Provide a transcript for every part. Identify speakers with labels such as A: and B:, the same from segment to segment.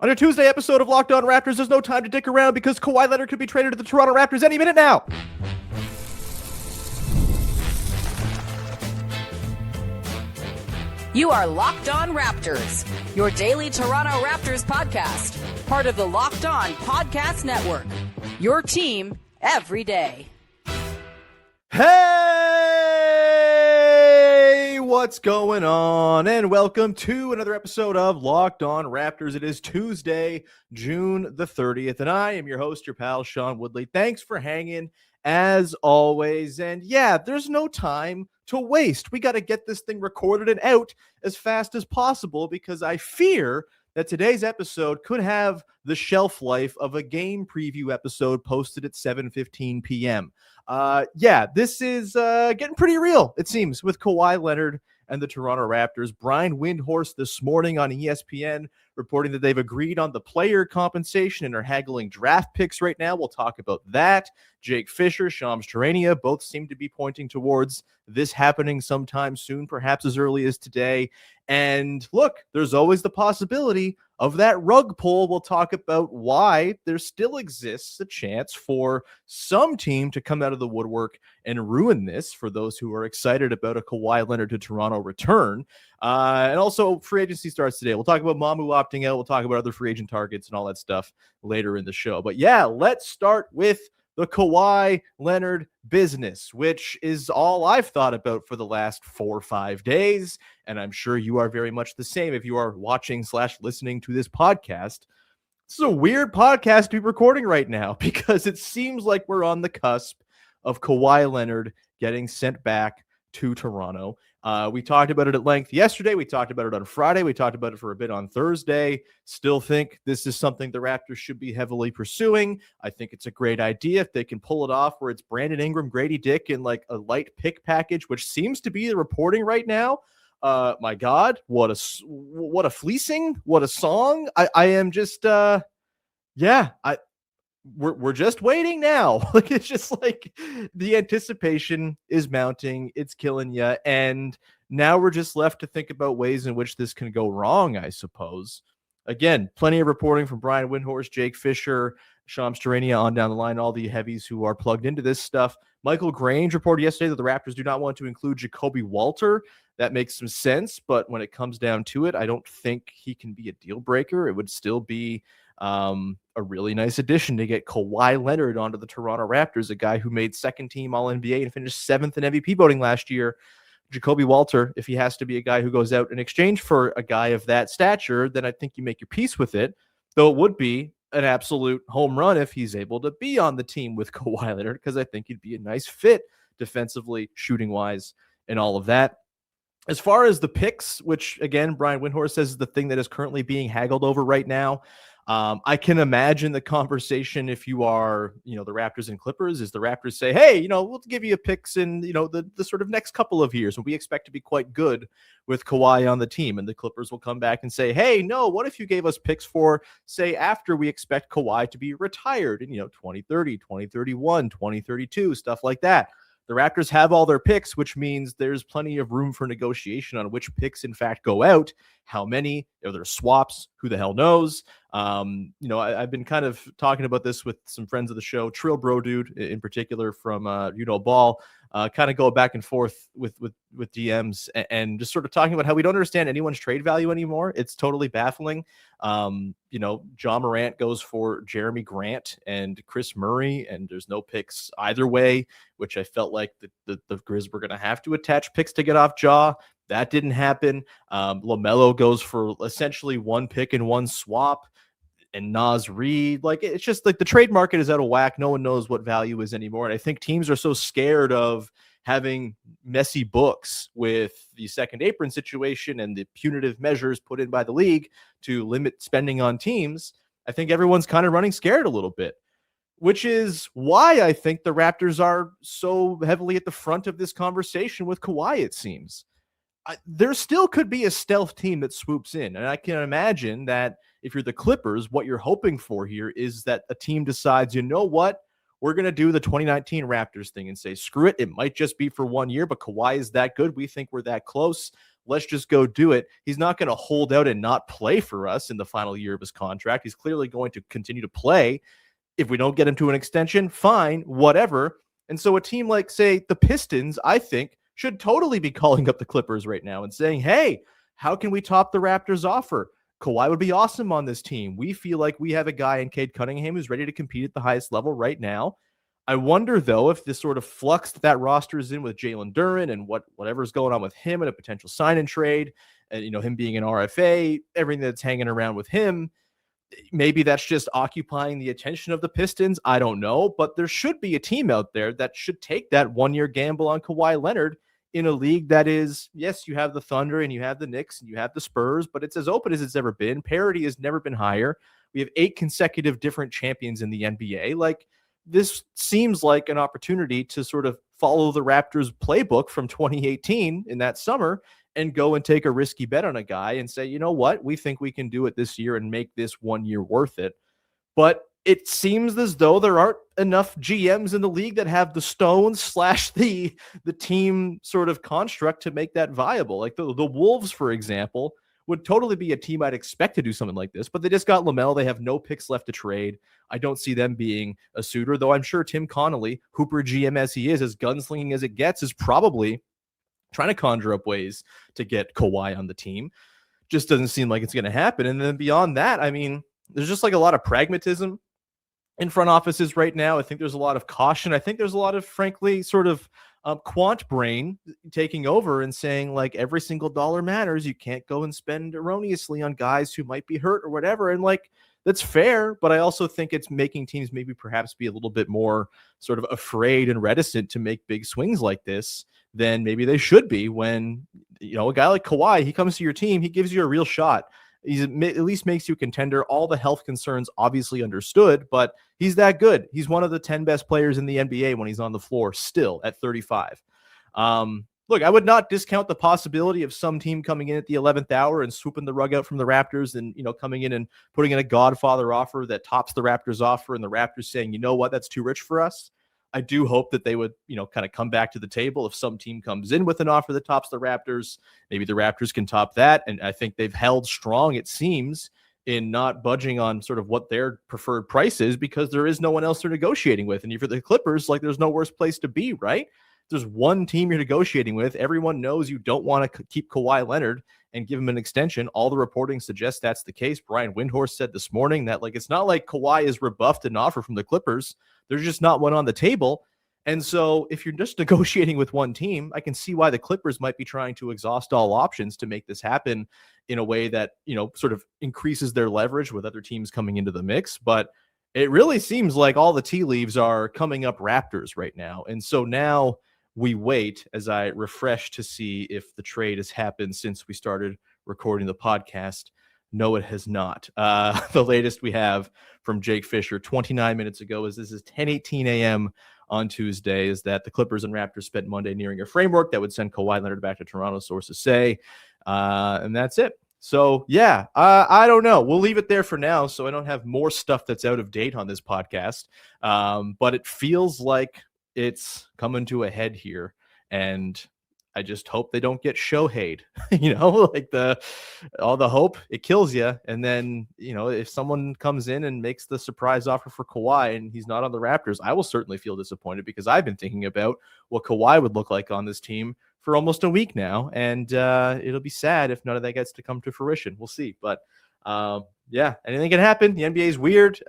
A: On a Tuesday episode of Locked On Raptors, there's no time to dick around because Kawhi Leonard could be traded to the Toronto Raptors any minute now.
B: You are Locked On Raptors, your daily Toronto Raptors podcast, part of the Locked On Podcast Network, your team every day.
A: Hey, what's going on? And welcome to another episode of Locked On Raptors. It is Tuesday, June the 30th, and I am your host, your pal, Sean Woodley. Thanks for hanging, as always. And yeah, there's no time to waste. We got to get this thing recorded and out as fast as possible because I fear that today's episode could have the shelf life of a game preview episode posted at 7:15 p.m. This is getting pretty real, it seems, with Kawhi Leonard and the Toronto Raptors. Brian Windhorst this morning on ESPN reporting that they've agreed on the player compensation and are haggling draft picks right now. We'll talk about that. Jake Fisher, Shams Charania, both seem to be pointing towards this happening sometime soon, perhaps as early as today. And look, there's always the possibility of that rug pull. We'll talk about why there still exists a chance for some team to come out of the woodwork and ruin this for those who are excited about a Kawhi Leonard to Toronto return. And also free agency starts today. We'll talk about Mamu opting out. We'll talk about other free agent targets and all that stuff later in the show. But yeah, let's start with the Kawhi Leonard business, which is all I've thought about for the last 4 or 5 days. And I'm sure you are very much the same if you are watching/listening to this podcast. This is a weird podcast to be recording right now because it seems like we're on the cusp of Kawhi Leonard getting sent back to Toronto. We talked about it at length yesterday. We talked about it on Friday. We talked about it for a bit on Thursday. Still think this is something the Raptors should be heavily pursuing. I think it's a great idea if they can pull it off where it's Brandon Ingram, Grady Dick, and like a light pick package, which seems to be the reporting right now. My God, what a fleecing, what a song. I am just, we're just waiting now. Like, it's just like the anticipation is mounting. It's killing you. And now we're just left to think about ways in which this can go wrong, I suppose. Again, plenty of reporting from Brian Windhorst, Jake Fisher, Shams Charania on down the line, all the heavies who are plugged into this stuff. Michael Grange reported yesterday that the Raptors do not want to include Jacoby Walter. That makes some sense, but when it comes down to it, I don't think he can be a deal breaker. It would still be a really nice addition to get Kawhi Leonard onto the Toronto Raptors, a guy who made second team All-NBA and finished 7th in MVP voting last year. Jacoby Walter, if he has to be a guy who goes out in exchange for a guy of that stature, then I think you make your peace with it, though it would be an absolute home run if he's able to be on the team with Kawhi Leonard, because I think he'd be a nice fit defensively, shooting-wise, and all of that. As far as the picks, which, again, Brian Windhorst says is the thing that is currently being haggled over right now, I can imagine the conversation if you are, the Raptors and Clippers, is the Raptors say, hey, we'll give you picks in, the sort of next couple of years, and we expect to be quite good with Kawhi on the team. And the Clippers will come back and say, hey, no, what if you gave us picks for, say, after we expect Kawhi to be retired in, 2030, 2031, 2032, stuff like that. The Raptors have all their picks, which means there's plenty of room for negotiation on which picks, in fact, go out. How many? Are there swaps? Who the hell knows? I've been kind of talking about this with some friends of the show, Trill Bro Dude in particular from Ball, kind of go back and forth with DMs and just sort of talking about how we don't understand anyone's trade value anymore. It's totally baffling. John Morant goes for Jeremy Grant and Chris Murray, and there's no picks either way, which I felt like the Grizz were going to have to attach picks to get off Jaw. That didn't happen. LaMelo goes for essentially one pick and one swap, and Naz Reid. Like, it's just like the trade market is out of whack. No one knows what value is anymore. And I think teams are so scared of having messy books with the second apron situation and the punitive measures put in by the league to limit spending on teams. I think everyone's kind of running scared a little bit, which is why I think the Raptors are so heavily at the front of this conversation with Kawhi, it seems. There still could be a stealth team that swoops in. And I can imagine that if you're the Clippers, what you're hoping for here is that a team decides, you know what, we're going to do the 2019 Raptors thing and say, screw it. It might just be for 1 year, but Kawhi is that good. We think we're that close. let's just go do it. He's not going to hold out and not play for us in the final year of his contract. He's clearly going to continue to play. If we don't get him to an extension, fine, whatever. And so a team like, say, the Pistons, I think, should totally be calling up the Clippers right now and saying, hey, how can we top the Raptors offer? Kawhi would be awesome on this team. We feel like we have a guy in Cade Cunningham who's ready to compete at the highest level right now. I wonder, though, if this sort of flux that roster is in with Jalen Duren and whatever's going on with him and a potential sign and trade, and him being an RFA, everything that's hanging around with him, maybe that's just occupying the attention of the Pistons. I don't know, but there should be a team out there that should take that one-year gamble on Kawhi Leonard in a league that is, yes, you have the Thunder and you have the Knicks and you have the Spurs, but it's as open as it's ever been. Parity has never been higher. We have 8 consecutive different champions in the NBA. Like, this seems like an opportunity to sort of follow the Raptors playbook from 2018 in that summer and go and take a risky bet on a guy and say, you know what, we think we can do it this year and make this 1 year worth it. But it seems as though there aren't enough GMs in the league that have the stones / the team sort of construct to make that viable. Like the Wolves, for example, would totally be a team I'd expect to do something like this, but they just got LaMelo. They have no picks left to trade. I don't see them being a suitor, though I'm sure Tim Connolly, Hooper GM as he is, as gunslinging as it gets, is probably trying to conjure up ways to get Kawhi on the team. Just doesn't seem like it's going to happen. And then beyond that, I mean, there's just like a lot of pragmatism in front offices right now. I think there's a lot of caution. I think there's a lot of, frankly, sort of quant brain taking over and saying, like, every single dollar matters. You can't go and spend erroneously on guys who might be hurt or whatever. And like, that's fair, but I also think it's making teams maybe perhaps be a little bit more sort of afraid and reticent to make big swings like this than maybe they should be when, a guy like Kawhi, he comes to your team, he gives you a real shot. He's at least makes you a contender. All the health concerns obviously understood, but he's that good. He's one of the 10 best players in the NBA when he's on the floor still at 35. Look, I would not discount the possibility of some team coming in at the 11th hour and swooping the rug out from the Raptors and, coming in and putting in a Godfather offer that tops the Raptors offer and the Raptors saying, you know what, that's too rich for us. I do hope that they would, kind of come back to the table if some team comes in with an offer that tops the Raptors. Maybe the Raptors can top that. And I think they've held strong, it seems, in not budging on sort of what their preferred price is because there is no one else they're negotiating with. And for the Clippers, like, there's no worse place to be, right? There's one team you're negotiating with. Everyone knows you don't want to keep Kawhi Leonard and give him an extension. All the reporting suggests that's the case. Brian Windhorst said this morning that, like, it's not like Kawhi is rebuffed an offer from the Clippers. There's just not one on the table. And so if you're just negotiating with one team, I can see why the Clippers might be trying to exhaust all options to make this happen in a way that, sort of increases their leverage with other teams coming into the mix. But it really seems like all the tea leaves are coming up Raptors right now. And so now we wait as I refresh to see if the trade has happened since we started recording the podcast. No, it has not. The latest we have from Jake Fisher 29 minutes ago this is 10:18 a.m. on Tuesday, is that the Clippers and Raptors spent Monday nearing a framework that would send Kawhi Leonard back to Toronto, sources say. And that's it. So, yeah, I don't know. We'll leave it there for now so I don't have more stuff that's out of date on this podcast. But it feels like it's coming to a head here, and I just hope they don't get Shohei'd, like all the hope, it kills you. And then, if someone comes in and makes the surprise offer for Kawhi and he's not on the Raptors, I will certainly feel disappointed because I've been thinking about what Kawhi would look like on this team for almost a week now. And it'll be sad if none of that gets to come to fruition. We'll see. But yeah, anything can happen. The NBA is weird.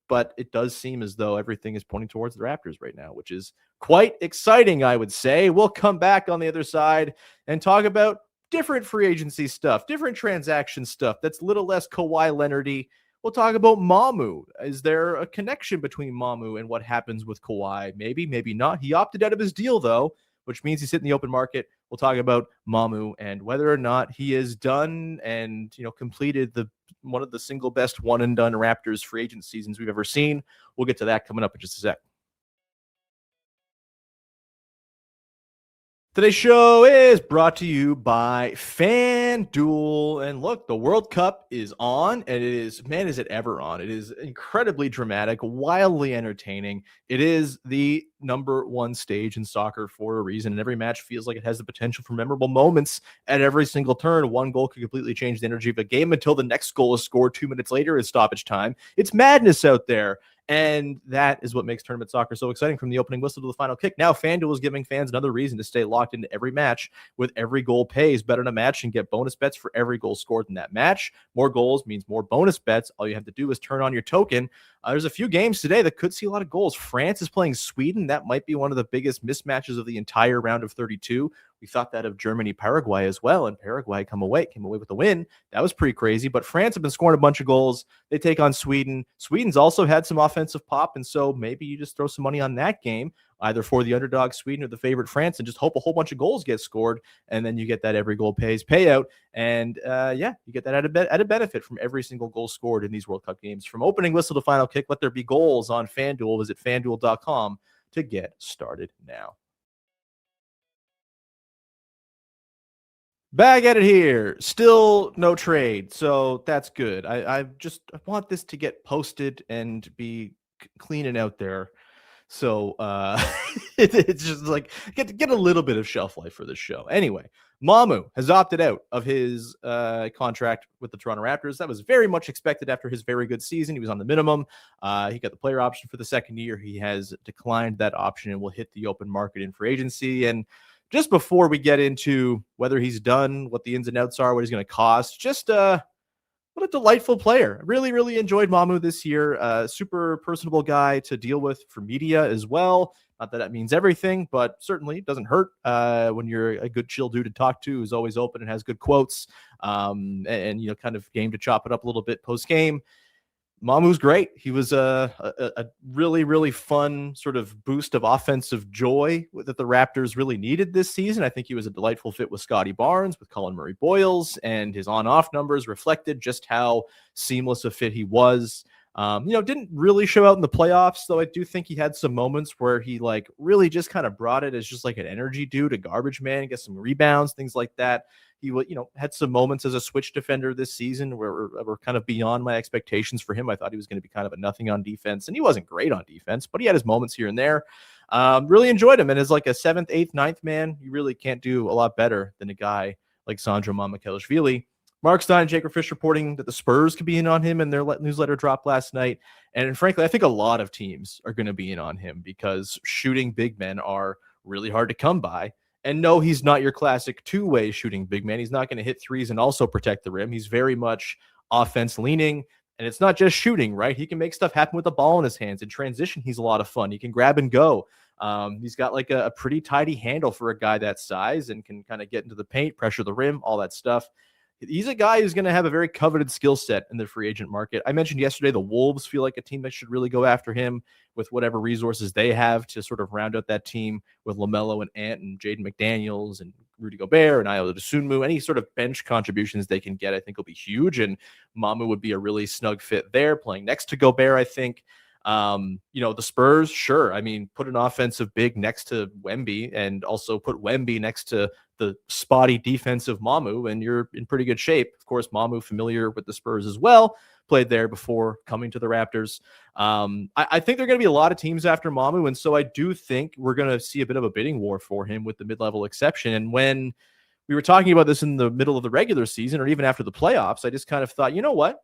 A: But it does seem as though everything is pointing towards the Raptors right now, which is quite exciting, I would say. We'll come back on the other side and talk about different free agency stuff, different transaction stuff that's a little less Kawhi Leonard-y. We'll talk about Mamu. Is there a connection between Mamu and what happens with Kawhi? Maybe, maybe not. He opted out of his deal, though, which means he's hitting the open market. We'll talk about Mamu and whether or not he is done and, completed one of the single best one and done Raptors free agent seasons we've ever seen. We'll get to that coming up in just a sec. Today's show is brought to you by FanDuel. And look, the World Cup is on, and it is, man, is it ever on. It is incredibly dramatic, wildly entertaining. It is the number one stage in soccer for a reason, and every match feels like it has the potential for memorable moments at every single turn. One goal could completely change the energy of a game until the next goal is scored 2 minutes later is stoppage time. It's madness out there. And that is what makes tournament soccer so exciting, from the opening whistle to the final kick. Now, FanDuel is giving fans another reason to stay locked into every match, with every goal pays. Bet on a match and get bonus bets for every goal scored in that match. More goals means more bonus bets. All you have to do is turn on your token. There's a few games today that could see a lot of goals. France is playing Sweden. That might be one of the biggest mismatches of the entire round of 32. We thought that of Germany-Paraguay as well, and Paraguay came away with the win. That was pretty crazy, but France have been scoring a bunch of goals. They take on Sweden. Sweden's also had some offensive pop, and so maybe you just throw some money on that game, either for the underdog Sweden or the favorite France, and just hope a whole bunch of goals get scored, and then you get that every goal pays payout. And you get that added benefit from every single goal scored in these World Cup games. From opening whistle to final kick, let there be goals on FanDuel. Visit FanDuel.com to get started now. Back at it here. Still no trade, so that's good. I want this to get posted and be clean and out there. So it's just like get a little bit of shelf life for this show. Anyway, Mamu has opted out of his contract with the Toronto Raptors. That was very much expected after his very good season. He was on the minimum. He got the player option for the second year. He has declined that option and will hit the open market in free agency. And just before we get into whether he's done, what the ins and outs are, what he's going to cost, just what a delightful player. Really, really enjoyed Mamu this year. Super personable guy to deal with for media as well. Not that means everything, but certainly it doesn't hurt when you're a good chill dude to talk to, who's always open and has good quotes, and kind of game to chop it up a little bit post game. Mamu's great. He was a really, really fun sort of boost of offensive joy that the Raptors really needed this season. I think he was a delightful fit with Scotty Barnes, with Colin Murray-Boyles, and his on-off numbers reflected just how seamless a fit he was. Didn't really show out in the playoffs, though I do think he had some moments where he really just kind of brought it as just like an energy dude, a garbage man, get some rebounds, things like that. He had some moments as a switch defender this season where were kind of beyond my expectations for him. I thought he was going to be kind of a nothing on defense, and he wasn't great on defense, but he had his moments here and there. Really enjoyed him, and as like a 7th, 8th, 9th man, you really can't do a lot better than a guy like Sandro Mamukelashvili. Mark Stein and Jacob Fish reporting that the Spurs could be in on him in their newsletter drop last night. And frankly, I think a lot of teams are going to be in on him because shooting big men are really hard to come by. And no, he's not your classic two-way shooting big man. He's not going to hit threes and also protect the rim. He's very much offense leaning. And it's not just shooting, right? He can make stuff happen with the ball in his hands. In transition, he's a lot of fun. He can grab and go. He's got like a pretty tidy handle for a guy that size and can kind of get into the paint, pressure the rim, all that stuff. He's a guy who's going to have a very coveted skill set in the free agent market. I mentioned yesterday the Wolves feel like a team that should really go after him with whatever resources they have to sort of round out that team with LaMelo and Ant and Jaden McDaniels and Rudy Gobert and Ayo Dosunmu. Any sort of bench contributions they can get, I think, will be huge. And Mamu would be a really snug fit there, playing next to Gobert, I think. The Spurs, sure. I mean, put an offensive big next to Wemby and also put Wemby next to the spotty defensive Mamu, and you're in pretty good shape. Of course, Mamu familiar with the Spurs as well, played there before coming to the Raptors. I think there are going to be a lot of teams after Mamu, and so I do think we're going to see a bit of a bidding war for him with the mid-level exception. And when we were talking about this in the middle of the regular season or even after the playoffs, I just kind of thought, you know what?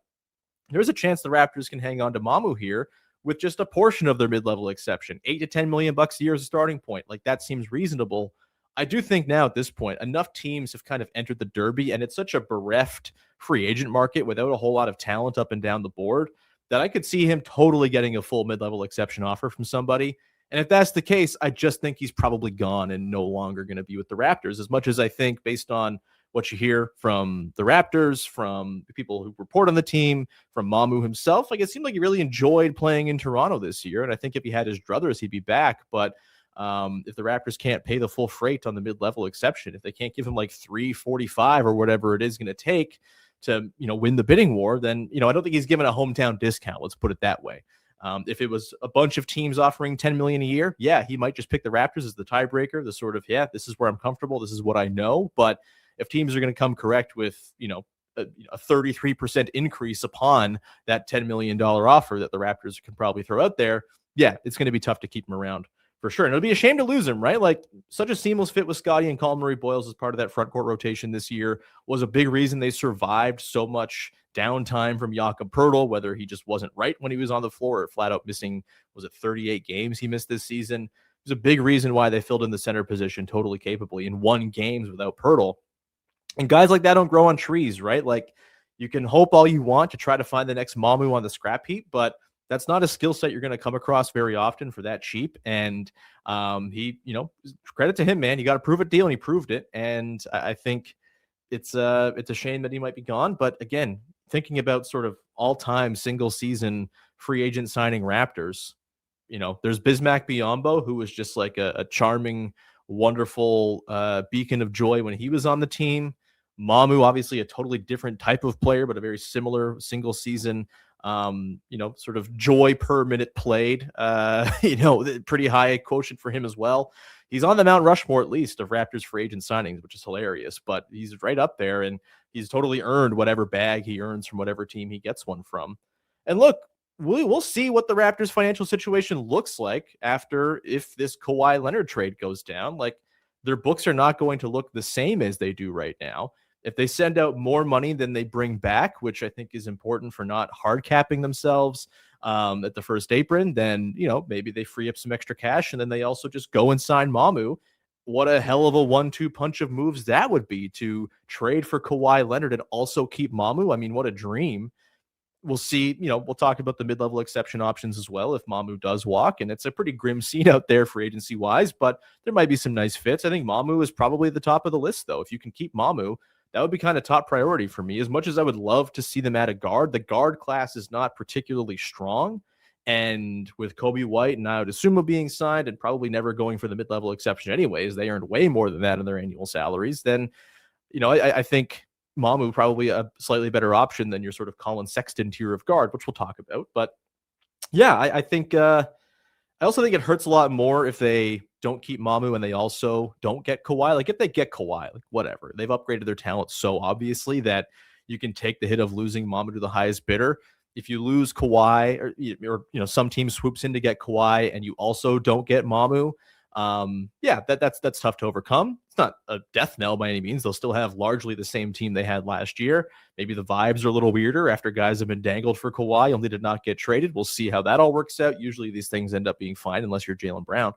A: There's a chance the Raptors can hang on to Mamu here with just a portion of their mid-level exception. $8 to $10 million a year as a starting point. Like, that seems reasonable. I do think now at this point, enough teams have kind of entered the derby, and it's such a bereft free agent market without a whole lot of talent up and down the board that I could see him totally getting a full mid-level exception offer from somebody. And if that's the case, I just think he's probably gone and no longer going to be with the Raptors, as much as I think, based on what you hear from the Raptors, from the people who report on the team, from Mamu himself. Like, it seemed like he really enjoyed playing in Toronto this year. And I think if he had his druthers, he'd be back. But if the Raptors can't pay the full freight on the mid-level exception, if they can't give him like $345 or whatever it is going to take to, win the bidding war, then, I don't think he's given a hometown discount. Let's put it that way. If it was a bunch of teams offering $10 million a year, yeah, he might just pick the Raptors as the tiebreaker, the sort of, yeah, this is where I'm comfortable. This is what I know. But if teams are going to come correct with, a 33% increase upon that $10 million offer that the Raptors can probably throw out there, yeah, it's going to be tough to keep him around for sure. And it'll be a shame to lose him, right? Like, such a seamless fit with Scotty, and Colin Murray-Boyles as part of that front court rotation this year was a big reason they survived so much downtime from Jakob Poeltl, whether he just wasn't right when he was on the floor or flat out missing, was it 38 games he missed this season? It was a big reason why they filled in the center position totally capably and won games without Poeltl. And guys like that don't grow on trees, right? Like, you can hope all you want to try to find the next Mamu on the scrap heap, but that's not a skill set you're going to come across very often for that cheap. And he, credit to him, man. You got to prove a deal, and he proved it. And I think it's a shame that he might be gone. But again, thinking about sort of all-time single season free agent signing Raptors, there's Bismack Biyombo, who was just like a charming, wonderful beacon of joy when he was on the team. Mamu, obviously a totally different type of player, but a very similar single season, sort of joy per minute played, pretty high quotient for him as well. He's on the Mount Rushmore, at least, of Raptors free agent signings, which is hilarious, but he's right up there, and he's totally earned whatever bag he earns from whatever team he gets one from. And look, we'll see what the Raptors' financial situation looks like if this Kawhi Leonard trade goes down. Like, their books are not going to look the same as they do right now. If they send out more money than they bring back, which I think is important for not hard capping themselves at the first apron, then, maybe they free up some extra cash, and then they also just go and sign Mamu. What a hell of a 1-2 punch of moves that would be, to trade for Kawhi Leonard and also keep Mamu. I mean, what a dream. We'll see, we'll talk about the mid-level exception options as well if Mamu does walk, and it's a pretty grim scene out there for agency-wise, but there might be some nice fits. I think Mamu is probably at the top of the list, though. If you can keep Mamu, that would be kind of top priority for me. As much as I would love to see them add a guard, the guard class is not particularly strong, and with Kobe White and Ayo Dosunmu being signed and probably never going for the mid-level exception anyways, they earned way more than that in their annual salaries, then, I think Mamu probably a slightly better option than your sort of Colin Sexton tier of guard, which we'll talk about. But yeah, I think I also think it hurts a lot more if they don't keep Mamu and they also don't get Kawhi. Like, if they get Kawhi, like, whatever, they've upgraded their talent so obviously that you can take the hit of losing Mamu to the highest bidder. If you lose Kawhi, or some team swoops in to get Kawhi and you also don't get Mamu, that's tough to overcome. It's not a death knell by any means. They'll still have largely the same team they had last year. Maybe the vibes are a little weirder after guys have been dangled for Kawhi only to not get traded. We'll see how that all works out. Usually these things end up being fine unless you're Jaylen Brown.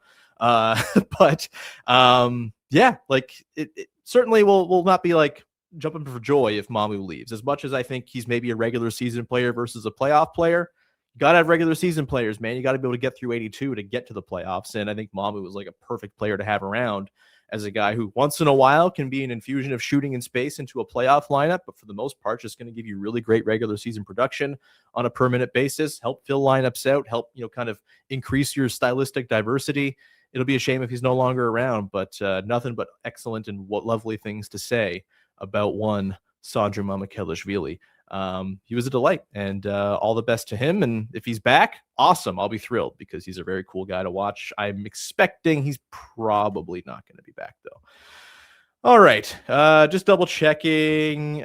A: It certainly will not be like jumping for joy if Mamu leaves. As much as I think he's maybe a regular season player versus a playoff player, you got to have regular season players, man. You got to be able to get through 82 to get to the playoffs. And I think Mamu was like a perfect player to have around as a guy who once in a while can be an infusion of shooting in space into a playoff lineup, but for the most part, just going to give you really great regular season production on a per minute basis, help fill lineups out, help, kind of increase your stylistic diversity. It'll be a shame if he's no longer around, but nothing but excellent and lovely things to say about one Sandro Mamukelashvili. He was a delight, and all the best to him. And if he's back, awesome. I'll be thrilled because he's a very cool guy to watch. I'm expecting he's probably not going to be back, though. All right. Just double checking.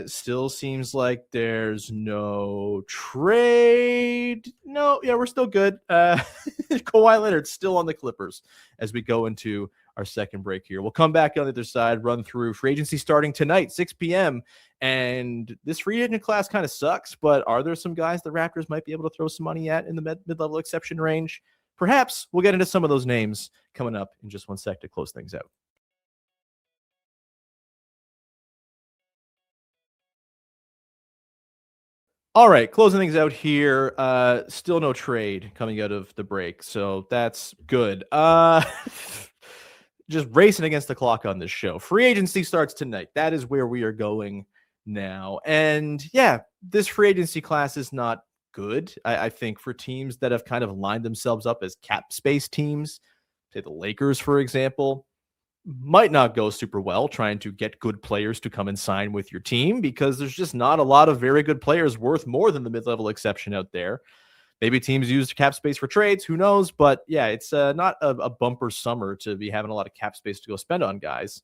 A: Still seems like there's no trade. No, yeah, we're still good. Kawhi Leonard still on the Clippers as we go into our second break here. We'll come back on the other side, run through free agency starting tonight, 6 p.m. And this free agent class kind of sucks, but are there some guys the Raptors might be able to throw some money at in the mid-level exception range? Perhaps. We'll get into some of those names coming up in just one sec to close things out. All right, closing things out here. Still no trade coming out of the break, so that's good. Just racing against the clock on this show. Free agency starts tonight. That is where we are going now. And yeah, this free agency class is not good. I think for teams that have kind of lined themselves up as cap space teams, say the Lakers, for example, might not go super well trying to get good players to come and sign with your team because there's just not a lot of very good players worth more than the mid-level exception out there. maybe teams use cap space for trades. Who knows? But yeah, it's not a bumper summer to be having a lot of cap space to go spend on guys.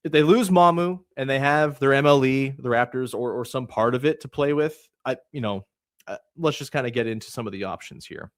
A: If they lose Mamu and they have their MLE, the Raptors, or some part of it to play with, let's just kind of get into some of the options here.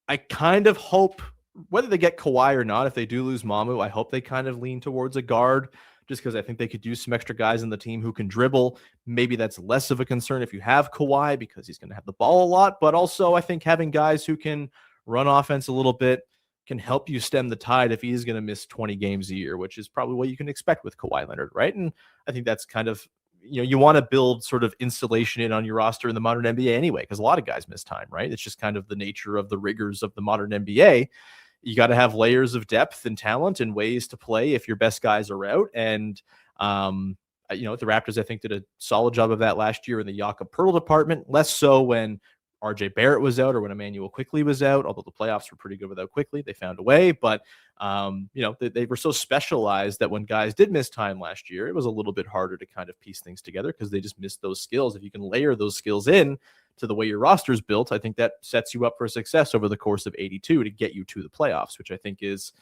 A: I kind of hope, whether they get Kawhi or not, if they do lose Mamu, I hope they kind of lean towards a guard, just because I think they could use some extra guys in the team who can dribble. Maybe that's less of a concern if you have Kawhi, because he's going to have the ball a lot. But also, I think having guys who can run offense a little bit can help you stem the tide if he's going to miss 20 games a year, which is probably what you can expect with Kawhi Leonard, right? And I think that's kind of, you want to build sort of insulation in on your roster in the modern NBA anyway, because a lot of guys miss time, right? It's just kind of the nature of the rigors of the modern NBA. You got to have layers of depth and talent and ways to play if your best guys are out. And, the Raptors, I think, did a solid job of that last year in the Jakob Poeltl department, less so when RJ Barrett was out or when Emmanuel Quickley was out, although the playoffs were pretty good without Quickley. They found a way, but they were so specialized that when guys did miss time last year, it was a little bit harder to kind of piece things together because they just missed those skills. If you can layer those skills in to the way your roster is built, I think that sets you up for success over the course of 82 to get you to the playoffs, which I think is,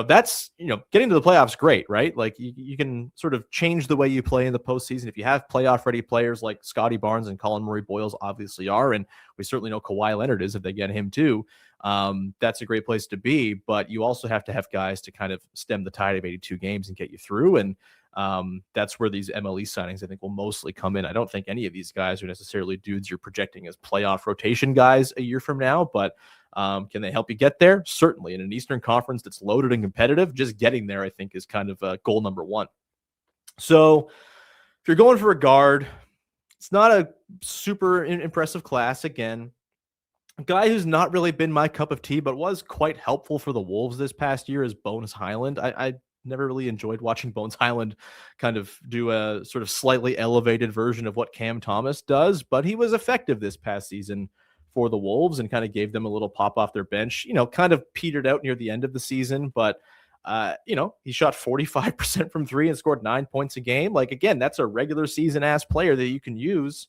A: that's, getting to the playoffs, great, right? Like you can sort of change the way you play in the postseason. If you have playoff ready players like Scotty Barnes and Colin Murray-Boyles obviously are, and we certainly know Kawhi Leonard is if they get him too, that's a great place to be. But you also have to have guys to kind of stem the tide of 82 games and get you through. And that's where these MLE signings, I think, will mostly come in. I don't think any of these guys are necessarily dudes you're projecting as playoff rotation guys a year from now, but can they help you get there? Certainly. In an Eastern Conference that's loaded and competitive, just getting there, I think, is kind of goal number one. So if you're going for a guard, it's not a super impressive class. Again, a guy who's not really been my cup of tea, but was quite helpful for the Wolves this past year is Bones Hyland. I never really enjoyed watching Bones Hyland kind of do a sort of slightly elevated version of what Cam Thomas does, but he was effective this past season for the Wolves and kind of gave them a little pop off their bench, kind of petered out near the end of the season, but he shot 45% from three and scored 9 points a game. Like, again, that's a regular season ass player that you can use.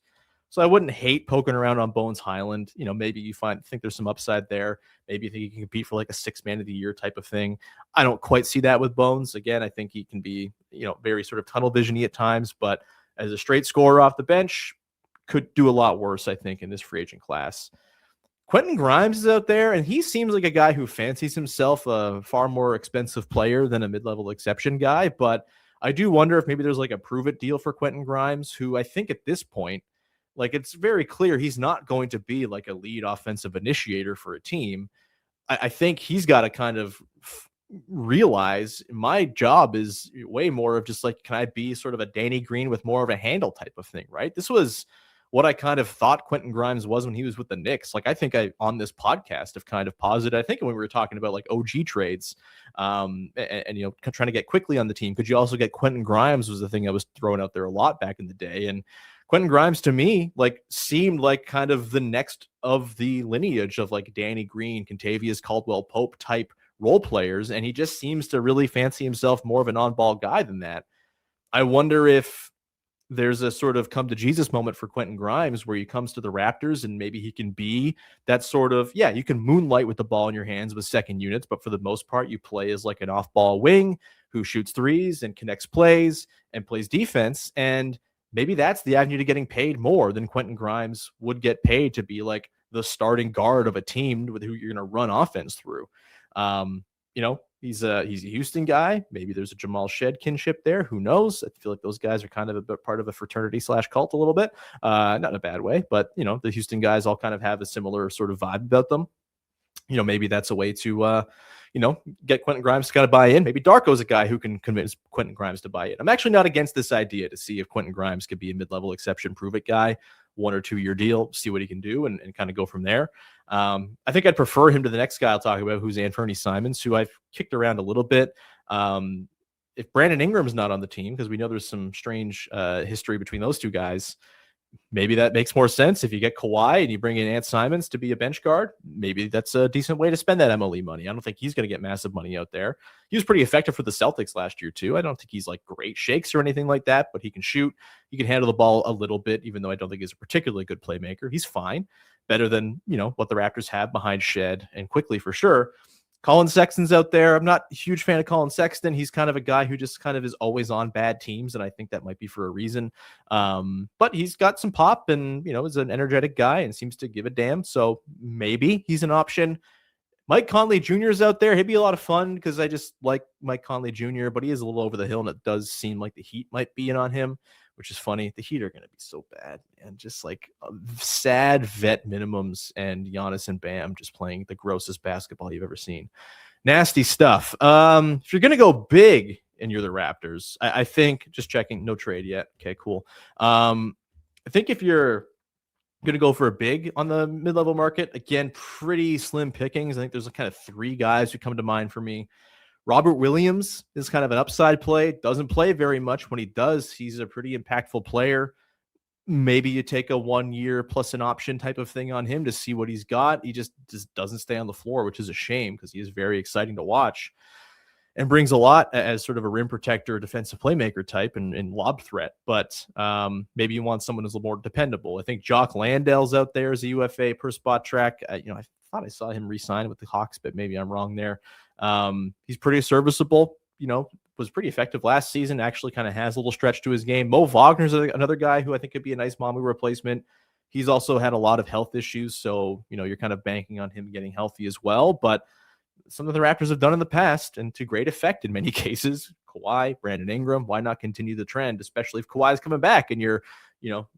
A: So I wouldn't hate poking around on Bones Hyland. Maybe you think there's some upside there. Maybe you think he can compete for like a 6 man of the year type of thing. I don't quite see that with Bones. Again, I think he can be, very sort of tunnel vision-y at times, but as a straight scorer off the bench, could do a lot worse, I think, in this free agent class. Quentin Grimes is out there, and he seems like a guy who fancies himself a far more expensive player than a mid-level exception guy, but I do wonder if maybe there's like a prove-it deal for Quentin Grimes, who I think at this point, like, it's very clear he's not going to be like a lead offensive initiator for a team. I think he's got to kind of realize my job is way more of just like, can I be sort of a Danny Green with more of a handle type of thing, right? This was what I kind of thought Quentin Grimes was when he was with the Knicks. Like, I think on this podcast have kind of posited, I think when we were talking about like OG trades and trying to get quickly on the team, could you also get Quentin Grimes was the thing I was throwing out there a lot back in the day. And Quentin Grimes to me, like, seemed like kind of the next of the lineage of like Danny Green, Kentavious Caldwell-Pope type role players. And he just seems to really fancy himself more of an on-ball guy than that. I wonder if there's a sort of come to Jesus moment for Quentin Grimes where he comes to the Raptors and maybe he can be that sort of, you can moonlight with the ball in your hands with second units, but for the most part, you play as like an off-ball wing who shoots threes and connects plays and plays defense. And maybe that's the avenue to getting paid more than Quentin Grimes would get paid to be like the starting guard of a team with who you're going to run offense through. He's a Houston guy. Maybe there's a Jamal Shed kinship there. Who knows? I feel like those guys are kind of a bit part of a fraternity / cult a little bit. Not in a bad way, but the Houston guys all kind of have a similar sort of vibe about them. Maybe that's a way to, get Quentin Grimes to kind of buy in. Maybe Darko's a guy who can convince Quentin Grimes to buy in. I'm actually not against this idea to see if Quentin Grimes could be a mid-level exception, prove it guy, 1 or 2 year deal, see what he can do and kind of go from there. I think I'd prefer him to the next guy I'll talk about, who's Anthony Simons, who I've kicked around a little bit. If Brandon Ingram's not on the team, because we know there's some strange history between those two guys, maybe that makes more sense. If you get Kawhi and you bring in Ant Simons to be a bench guard, maybe that's a decent way to spend that MLE money. I don't think he's going to get massive money out there. He was pretty effective for the Celtics last year too. I don't think he's like great shakes or anything like that, but he can shoot. He can handle the ball a little bit, even though I don't think he's a particularly good playmaker. He's fine. Better than, what the Raptors have behind Shed and Quickly for sure. Colin Sexton's out there. I'm not a huge fan of Colin Sexton. He's kind of a guy who just kind of is always on bad teams, and I think that might be for a reason. But he's got some pop and, is an energetic guy and seems to give a damn. So maybe he's an option. Mike Conley Jr. is out there. He'd be a lot of fun because I just like Mike Conley Jr., but he is a little over the hill, and it does seem like the Heat might be in on him, which is funny. The Heat are going to be so bad, and just like sad vet minimums, and Giannis and Bam just playing the grossest basketball you've ever seen. Nasty stuff. If you're going to go big and you're the Raptors, I think, just checking, no trade yet. Okay, cool. I think if you're going to go for a big on the mid-level market, again, pretty slim pickings. I think there's kind of three guys who come to mind for me. Robert Williams is kind of an upside play. Doesn't play very much. When he does, he's a pretty impactful player. Maybe you take a 1 year plus an option type of thing on him to see what he's got. He just doesn't stay on the floor, which is a shame because he is very exciting to watch and brings a lot as sort of a rim protector, defensive playmaker type and lob threat. But maybe you want someone who's a little more dependable. I think Jock Landale's out there as a UFA per spot track. I thought I saw him re-sign with the Hawks, but maybe I'm wrong there. He's pretty serviceable, was pretty effective last season, actually kind of has a little stretch to his game. Mo Wagner's another guy who I think could be a nice Mamu replacement. He's also had a lot of health issues, so, you're kind of banking on him getting healthy as well. But something the Raptors have done in the past and to great effect in many cases. Kawhi, Brandon Ingram, why not continue the trend, especially if Kawhi's coming back and you're,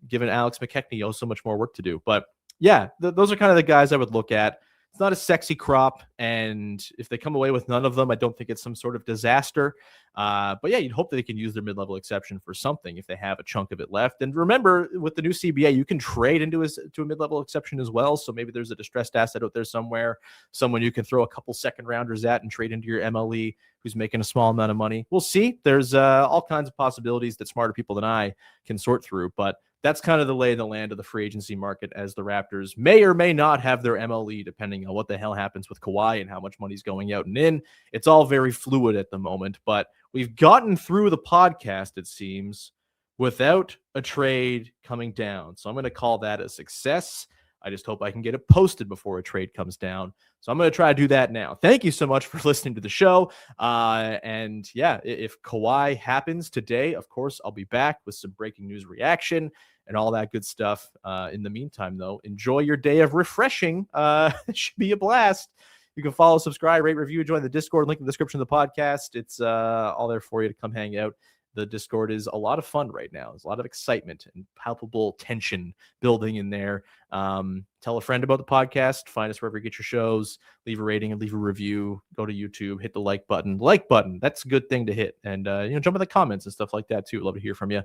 A: giving Alex McKechnie so much more work to do. But yeah, those are kind of the guys I would look at. It's not a sexy crop, and if they come away with none of them, I don't think it's some sort of disaster. But yeah, you'd hope that they can use their mid-level exception for something if they have a chunk of it left. And remember, with the new CBA, you can trade to a mid-level exception as well. So maybe there's a distressed asset out there somewhere, someone you can throw a couple second-rounders at and trade into your MLE who's making a small amount of money. We'll see. There's all kinds of possibilities that smarter people than I can sort through, but that's kind of the lay of the land of the free agency market, as the Raptors may or may not have their MLE, depending on what the hell happens with Kawhi and how much money's going out and in. It's all very fluid at the moment, but we've gotten through the podcast, it seems, without a trade coming down. So I'm going to call that a success. I just hope I can get it posted before a trade comes down. So I'm going to try to do that now. Thank you so much for listening to the show. And yeah, if Kawhi happens today, of course, I'll be back with some breaking news reaction and all that good stuff. In the meantime, though, enjoy your day of refreshing. It should be a blast. You can follow, subscribe, rate, review, join the Discord, link in the description of the podcast. It's all there for you to come hang out. The Discord is a lot of fun right now. There's a lot of excitement and palpable tension building in there. Tell a friend about the podcast. Find us wherever you get your shows. Leave a rating and leave a review. Go to YouTube. Hit the like button. Like button. That's a good thing to hit. And jump in the comments and stuff like that too. Love to hear from you.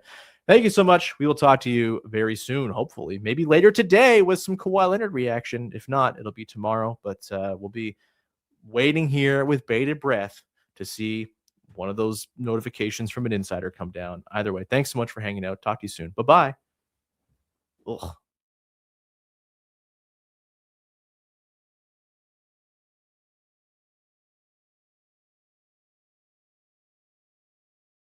A: Thank you so much. We will talk to you very soon. Hopefully, maybe later today with some Kawhi Leonard reaction. If not, it'll be tomorrow. But we'll be waiting here with bated breath to see one of those notifications from an insider come down. Either way, thanks so much for hanging out. Talk to you soon. Bye-bye. Ugh.